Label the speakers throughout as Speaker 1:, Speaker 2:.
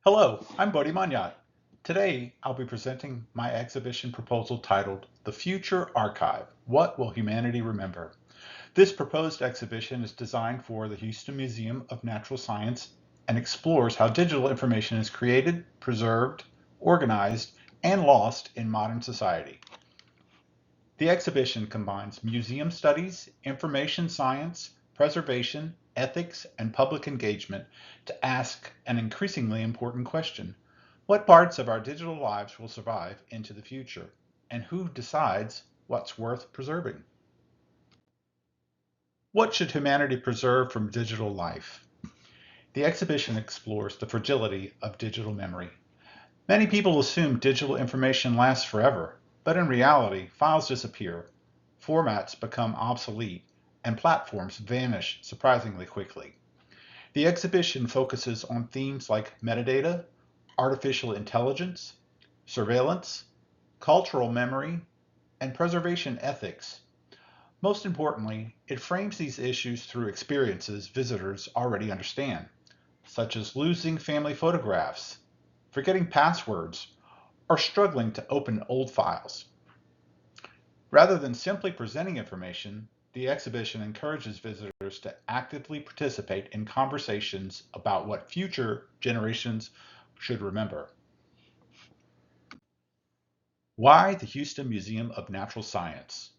Speaker 1: Hello, I'm Bodhi Manyat. Today, I'll be presenting my exhibition proposal titled The Future Archive: What Will Humanity Remember? This proposed exhibition is designed for the Houston Museum of Natural Science and explores how digital information is created, preserved, organized, and lost in modern society. The exhibition combines museum studies, information science, preservation, ethics, and public engagement to ask an increasingly important question: what parts of our digital lives will survive into the future? And who decides what's worth preserving? What should humanity preserve from digital life? The exhibition explores the fragility of digital memory. Many people assume digital information lasts forever, but in reality, files disappear, formats become obsolete, and platforms vanish surprisingly quickly. The exhibition focuses on themes like metadata, artificial intelligence, surveillance, cultural memory, and preservation ethics. Most importantly, it frames these issues through experiences visitors already understand, such as losing family photographs, forgetting passwords, or struggling to open old files. Rather than simply presenting information, the exhibition encourages visitors to actively participate in conversations about what future generations should remember. Why the Houston Museum of Natural Science?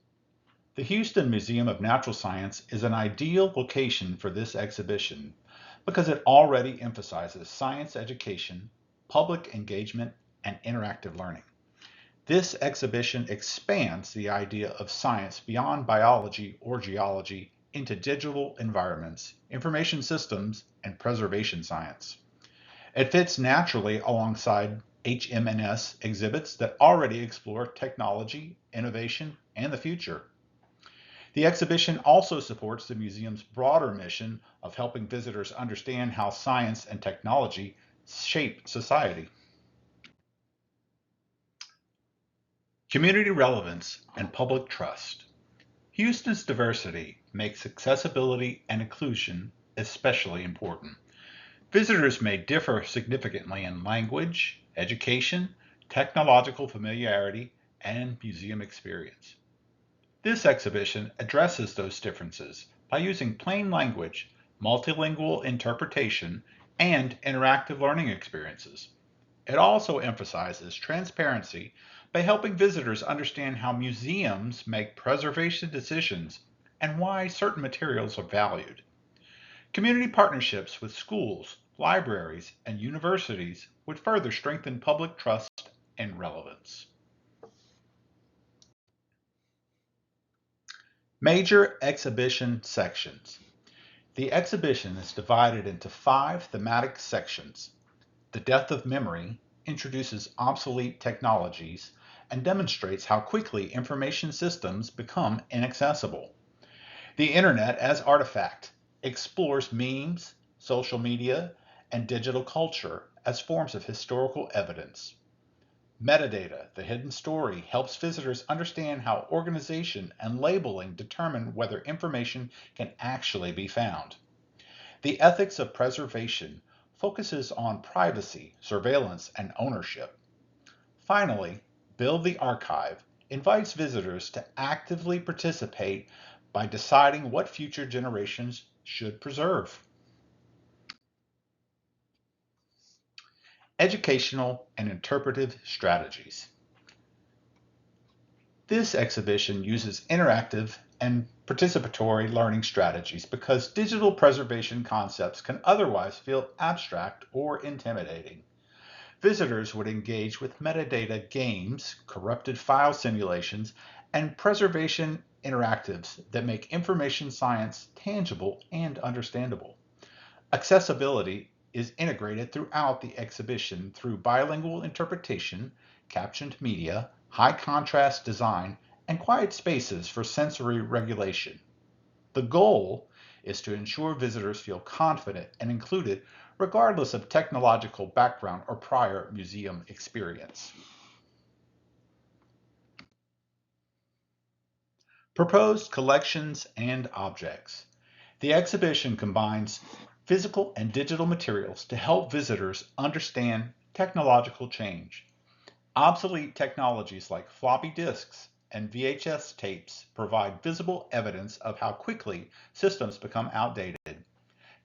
Speaker 1: The Houston Museum of Natural Science is an ideal location for this exhibition because it already emphasizes science education, public engagement, and interactive learning. This exhibition expands the idea of science beyond biology or geology into digital environments, information systems, and preservation science. It fits naturally alongside HMNS exhibits that already explore technology, innovation, and the future. The exhibition also supports the museum's broader mission of helping visitors understand how science and technology shape society. Community relevance and public trust. Houston's diversity makes accessibility and inclusion especially important. Visitors may differ significantly in language, education, technological familiarity, and museum experience. This exhibition addresses those differences by using plain language, multilingual interpretation, and interactive learning experiences. It also emphasizes transparency by helping visitors understand how museums make preservation decisions and why certain materials are valued. Community partnerships with schools, libraries, and universities would further strengthen public trust and relevance. Major exhibition sections. The exhibition is divided into 5 thematic sections. The Death of Memory introduces obsolete technologies and demonstrates how quickly information systems become inaccessible. The Internet as Artifact explores memes, social media, and digital culture as forms of historical evidence. Metadata, the hidden story, helps visitors understand how organization and labeling determine whether information can actually be found. The ethics of preservation focuses on privacy, surveillance, and ownership. Finally, Build the Archive invites visitors to actively participate by deciding what future generations should preserve. Educational and interpretive strategies. This exhibition uses interactive and participatory learning strategies because digital preservation concepts can otherwise feel abstract or intimidating. Visitors would engage with metadata games, corrupted file simulations, and preservation interactives that make information science tangible and understandable. Accessibility is integrated throughout the exhibition through bilingual interpretation, captioned media, high contrast design, and quiet spaces for sensory regulation. The goal is to ensure visitors feel confident and included regardless of technological background or prior museum experience. Proposed collections and objects. The exhibition combines physical and digital materials to help visitors understand technological change. Obsolete technologies like floppy disks and VHS tapes provide visible evidence of how quickly systems become outdated.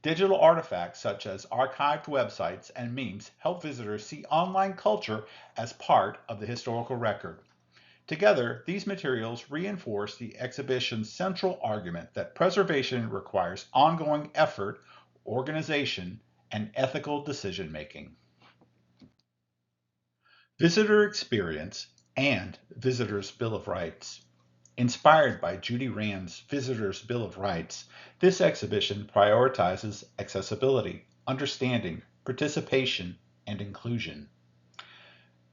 Speaker 1: Digital artifacts such as archived websites and memes help visitors see online culture as part of the historical record. Together, these materials reinforce the exhibition's central argument that preservation requires ongoing effort, organization, and ethical decision making. Visitor Experience and Visitor's Bill of Rights. Inspired by Judy Rand's Visitor's Bill of Rights, this exhibition prioritizes accessibility, understanding, participation, and inclusion.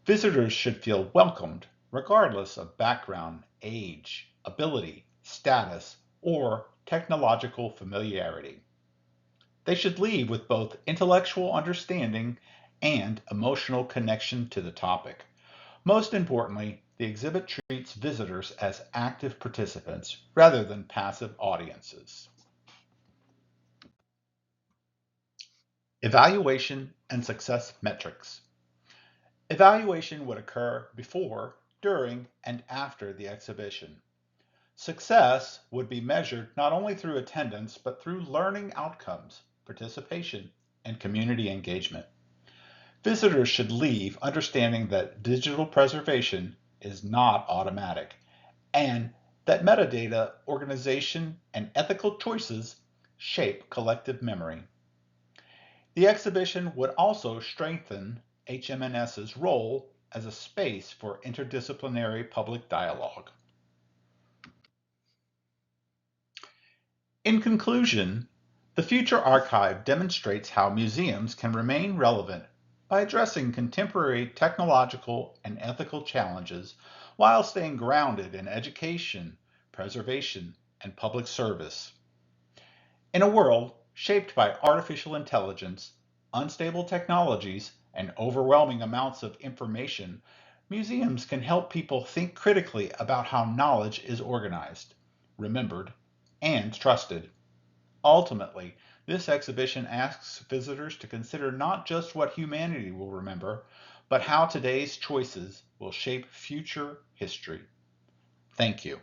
Speaker 1: Visitors should feel welcomed regardless of background, age, ability, status, or technological familiarity. They should leave with both intellectual understanding and emotional connection to the topic. Most importantly, the exhibit treats visitors as active participants rather than passive audiences. Evaluation and success metrics. Evaluation would occur before, during, and after the exhibition. Success would be measured not only through attendance, but through learning outcomes, participation, and community engagement. Visitors should leave understanding that digital preservation is not automatic and that metadata, organization, and ethical choices shape collective memory. The exhibition would also strengthen HMNS's role as a space for interdisciplinary public dialogue. In conclusion, the Future Archive demonstrates how museums can remain relevant by addressing contemporary technological and ethical challenges while staying grounded in education, preservation, and public service. In a world shaped by artificial intelligence, unstable technologies, and overwhelming amounts of information, museums can help people think critically about how knowledge is organized, remembered, and trusted. Ultimately, this exhibition asks visitors to consider not just what humanity will remember, but how today's choices will shape future history. Thank you.